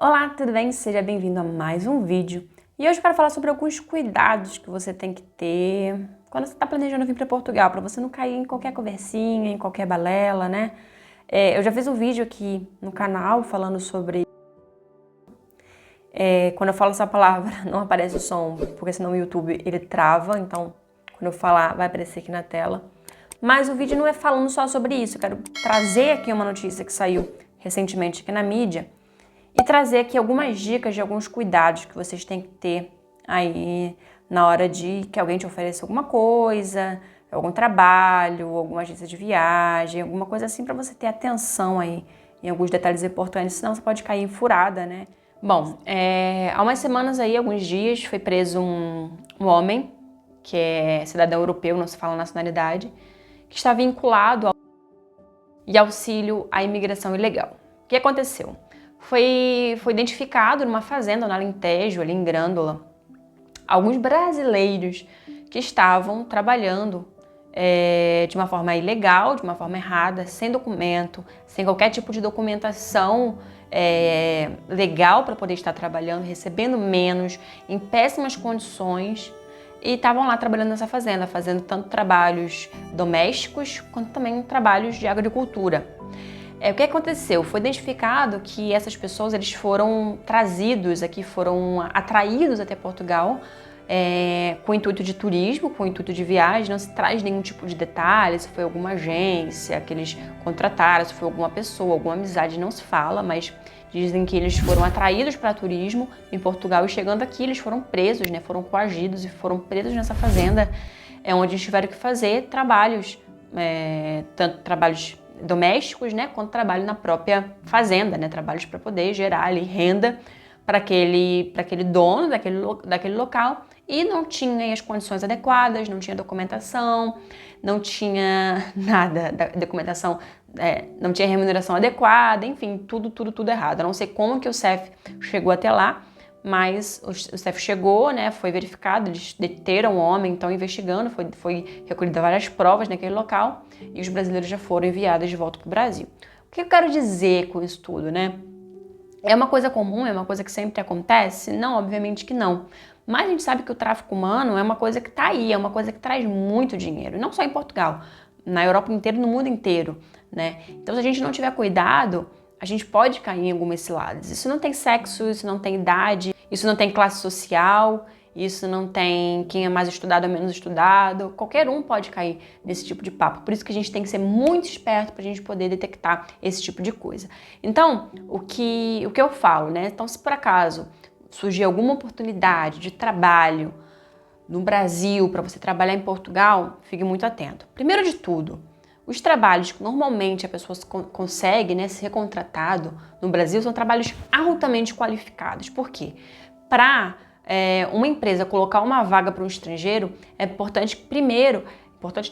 Olá, tudo bem? Seja bem-vindo a mais um vídeo. E hoje eu quero falar sobre alguns cuidados que você tem que ter quando você está planejando vir para Portugal, para você não cair em qualquer conversinha, em qualquer balela, né? Eu já fiz um vídeo aqui no canal falando sobre... quando eu falo essa palavra não aparece o som, porque senão o YouTube ele trava, então quando eu falar vai aparecer aqui na tela. Mas o vídeo não é falando só sobre isso, eu quero trazer aqui uma notícia que saiu recentemente aqui na mídia, e trazer aqui algumas dicas de alguns cuidados que vocês têm que ter aí na hora de que alguém te ofereça alguma coisa, algum trabalho, alguma agência de viagem, alguma coisa assim para você ter atenção aí em alguns detalhes importantes, senão você pode cair em furada, né? Bom, há umas semanas aí, alguns dias, foi preso um homem, que é cidadão europeu, não se fala nacionalidade, que está vinculado ao auxílio à imigração ilegal. O que aconteceu? Foi identificado numa fazenda no Alentejo, ali em Grândola, alguns brasileiros que estavam trabalhando de uma forma ilegal, de uma forma errada, sem documento, sem qualquer tipo de documentação legal para poder estar trabalhando, recebendo menos, em péssimas condições, e estavam lá trabalhando nessa fazenda, fazendo tanto trabalhos domésticos quanto também trabalhos de agricultura. O que aconteceu? Foi identificado que essas pessoas eles foram trazidos aqui, foram atraídos até Portugal com o intuito de turismo, com o intuito de viagem. Não se traz nenhum tipo de detalhe, se foi alguma agência que eles contrataram, se foi alguma pessoa, alguma amizade, não se fala, mas dizem que eles foram atraídos para turismo em Portugal e chegando aqui eles foram presos, né? Foram coagidos e foram presos nessa fazenda, onde eles tiveram que fazer trabalhos, tanto trabalhos domésticos, né, quanto trabalho na própria fazenda, né, trabalhos para poder gerar ali renda para aquele dono daquele local, e não tinha as condições adequadas, não tinha documentação, não tinha nada da documentação, não tinha remuneração adequada, enfim, tudo errado. Eu não sei como que o CEF chegou até lá, mas o CEF chegou, né, foi verificado, eles deteram o homem, estão investigando, foi recolhida várias provas naquele local e os brasileiros já foram enviados de volta para o Brasil. O que eu quero dizer com isso tudo, né? É uma coisa comum, é uma coisa que sempre acontece? Não, obviamente que não. Mas a gente sabe que o tráfico humano é uma coisa que está aí, é uma coisa que traz muito dinheiro, não só em Portugal, na Europa inteira, no mundo inteiro, né? Então, se a gente não tiver cuidado, a gente pode cair em algumas ciladas. Isso não tem sexo, isso não tem idade, isso não tem classe social, isso não tem quem é mais estudado ou menos estudado. Qualquer um pode cair nesse tipo de papo. Por isso que a gente tem que ser muito esperto para a gente poder detectar esse tipo de coisa. Então, o que eu falo, né? Então, se por acaso surgir alguma oportunidade de trabalho no Brasil para você trabalhar em Portugal, fique muito atento. Primeiro de tudo, os trabalhos que normalmente a pessoa consegue, né, ser recontratado no Brasil são trabalhos altamente qualificados. Por quê? Para uma empresa colocar uma vaga para um estrangeiro, é importante que primeiro,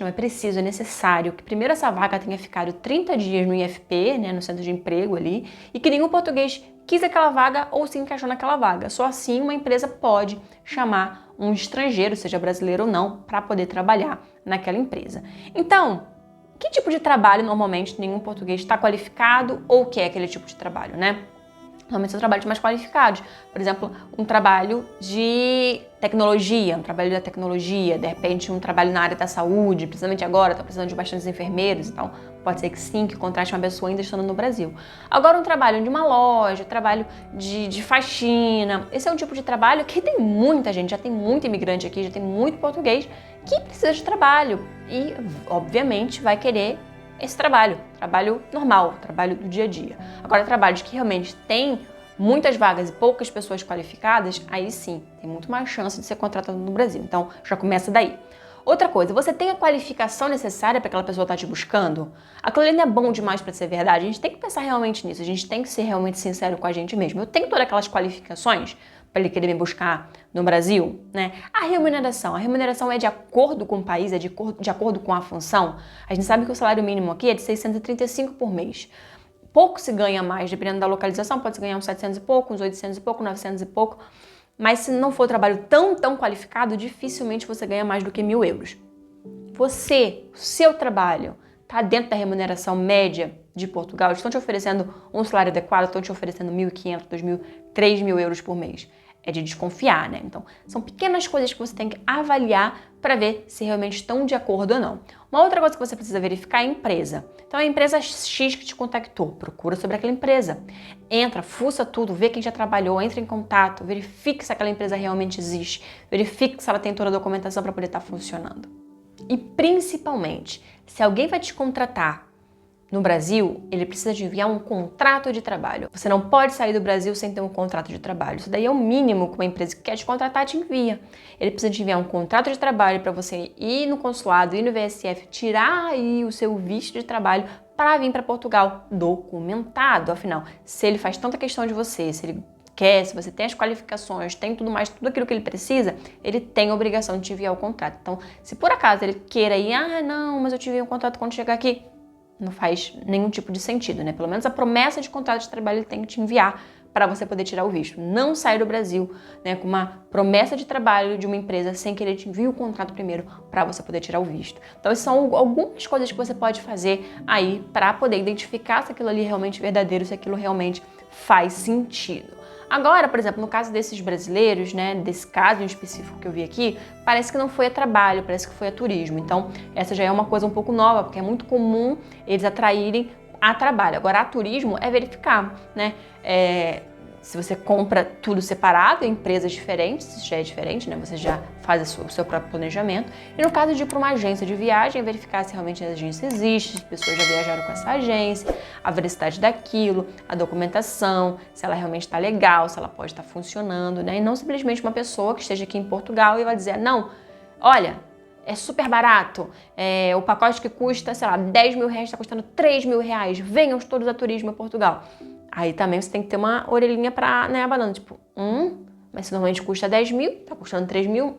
é preciso, é necessário que primeiro essa vaga tenha ficado 30 dias no IFP, né, no centro de emprego ali, e que nenhum português quis aquela vaga ou se encaixou naquela vaga. Só assim uma empresa pode chamar um estrangeiro, seja brasileiro ou não, para poder trabalhar naquela empresa. Então, que tipo de trabalho normalmente nenhum português está qualificado ou quer aquele tipo de trabalho, né? Normalmente são trabalhos mais qualificados. Por exemplo, um trabalho de tecnologia, um trabalho da tecnologia, de repente um trabalho na área da saúde, principalmente agora, está precisando de bastantes enfermeiros, então pode ser que sim, que contrate uma pessoa ainda estando no Brasil. Agora um trabalho de uma loja, um trabalho de faxina, esse é um tipo de trabalho que tem muita gente, já tem muito imigrante aqui, já tem muito português que precisa de trabalho e, obviamente, vai querer esse trabalho normal, trabalho do dia a dia. Agora, trabalhos que realmente têm muitas vagas e poucas pessoas qualificadas, aí sim, tem muito mais chance de ser contratado no Brasil. Então, já começa daí. Outra coisa, você tem a qualificação necessária para aquela pessoa estar te buscando? Aquilo ali não é bom demais para ser verdade. A gente tem que pensar realmente nisso, a gente tem que ser realmente sincero com a gente mesmo. Eu tenho todas aquelas qualificações para ele querer me buscar no Brasil, né? A remuneração é de acordo com o país, é de acordo com a função. A gente sabe que o salário mínimo aqui é de 635 por mês. Pouco se ganha mais, dependendo da localização, pode se ganhar uns 700 e pouco, uns 800 e pouco, 900 e pouco. Mas se não for trabalho tão qualificado, dificilmente você ganha mais do que 1.000 euros. O seu trabalho está dentro da remuneração média de Portugal, estão te oferecendo um salário adequado, estão te oferecendo 1.500, 2.000, 3.000 euros por mês. É de desconfiar, né? Então, são pequenas coisas que você tem que avaliar para ver se realmente estão de acordo ou não. Uma outra coisa que você precisa verificar é a empresa. Então, a empresa X que te contactou, procura sobre aquela empresa. Entra, fuça tudo, vê quem já trabalhou, entra em contato, verifique se aquela empresa realmente existe, verifique se ela tem toda a documentação para poder estar funcionando. E, principalmente, se alguém vai te contratar no Brasil, ele precisa de enviar um contrato de trabalho. Você não pode sair do Brasil sem ter um contrato de trabalho. Isso daí é o mínimo que uma empresa que quer te contratar te envia. Ele precisa te enviar um contrato de trabalho para você ir no consulado, ir no VSF, tirar aí o seu visto de trabalho para vir para Portugal documentado. Afinal, se ele faz tanta questão de você, se ele quer, se você tem as qualificações, tem tudo mais, tudo aquilo que ele precisa, ele tem a obrigação de te enviar o contrato. Então, se por acaso ele queira ir, não, mas eu te enviei um contrato quando chegar aqui, não faz nenhum tipo de sentido, né? Pelo menos a promessa de contrato de trabalho ele tem que te enviar para você poder tirar o visto. Não sair do Brasil, né, com uma promessa de trabalho de uma empresa sem que ele te envie o contrato primeiro para você poder tirar o visto. Então, essas são algumas coisas que você pode fazer aí para poder identificar se aquilo ali é realmente verdadeiro, se aquilo realmente faz sentido. Agora, por exemplo, no caso desses brasileiros, né, desse caso em específico que eu vi aqui, parece que não foi a trabalho, parece que foi a turismo. Então, essa já é uma coisa um pouco nova, porque é muito comum eles atraírem a trabalho. Agora, a turismo é verificar, né, se você compra tudo separado em empresas diferentes, isso já é diferente, né, você já faz o seu próprio planejamento. E no caso de ir para uma agência de viagem, verificar se realmente a agência existe, se as pessoas já viajaram com essa agência, a veracidade daquilo, a documentação, se ela realmente está legal, se ela pode estar funcionando, né? E não simplesmente uma pessoa que esteja aqui em Portugal e vai dizer, não, olha, é super barato, o pacote que custa, sei lá, 10 mil reais está custando 3 mil reais, venham todos a turismo a Portugal. Aí também você tem que ter uma orelhinha para, né, abanando, tipo, mas se normalmente custa 10 mil, tá custando 3 mil,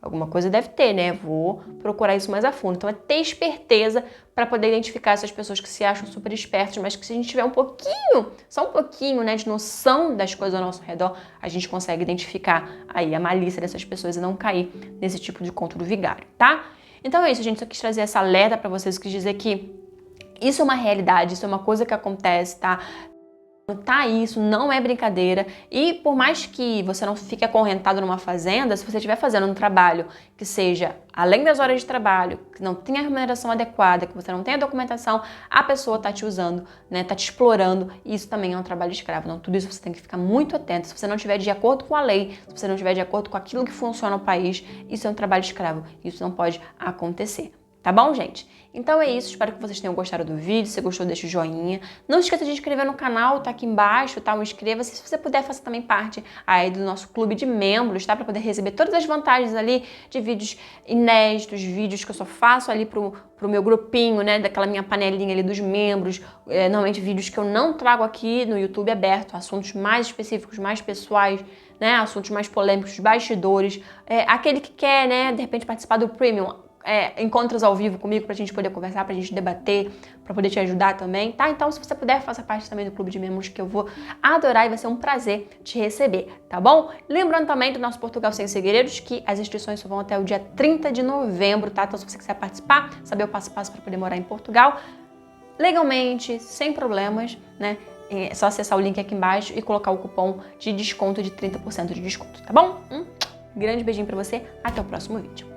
alguma coisa deve ter, né? Vou procurar isso mais a fundo. Então é ter esperteza para poder identificar essas pessoas que se acham super espertas, mas que se a gente tiver um pouquinho, só um pouquinho, né, de noção das coisas ao nosso redor, a gente consegue identificar aí a malícia dessas pessoas e não cair nesse tipo de conto do vigário, tá? Então é isso, gente. Só quis trazer essa alerta para vocês, quis dizer que isso é uma realidade, isso é uma coisa que acontece, tá? Tá, isso não é brincadeira, e por mais que você não fique acorrentado numa fazenda, se você estiver fazendo um trabalho que seja além das horas de trabalho, que não tenha a remuneração adequada, que você não tenha documentação, a pessoa tá te usando, né, tá te explorando, e isso também é um trabalho escravo. Então tudo isso você tem que ficar muito atento. Se você não estiver de acordo com a lei, se você não estiver de acordo com aquilo que funciona no país, isso é um trabalho escravo, isso não pode acontecer. Tá bom, gente? Então é isso, espero que vocês tenham gostado do vídeo. Se gostou, deixa o joinha. Não esqueça de inscrever no canal, tá aqui embaixo, tá? Inscreva-se. Se você puder, faça também parte aí do nosso clube de membros, tá? Para poder receber todas as vantagens ali de vídeos inéditos, vídeos que eu só faço ali pro meu grupinho, né? Daquela minha panelinha ali dos membros. Normalmente vídeos que eu não trago aqui no YouTube aberto, assuntos mais específicos, mais pessoais, né? Assuntos mais polêmicos, bastidores. Aquele que quer, né? De repente participar do Premium, encontros ao vivo comigo pra gente poder conversar, pra gente debater, pra poder te ajudar também, tá? Então, se você puder, faça parte também do clube de membros, que eu vou adorar e vai ser um prazer te receber, tá bom? Lembrando também do nosso Portugal Sem Segredos, que as inscrições só vão até o dia 30 de novembro, tá? Então, se você quiser participar, saber o passo a passo pra poder morar em Portugal, legalmente, sem problemas, né? É só acessar o link aqui embaixo e colocar o cupom de desconto de 30% de desconto, tá bom? Grande beijinho pra você, até o próximo vídeo.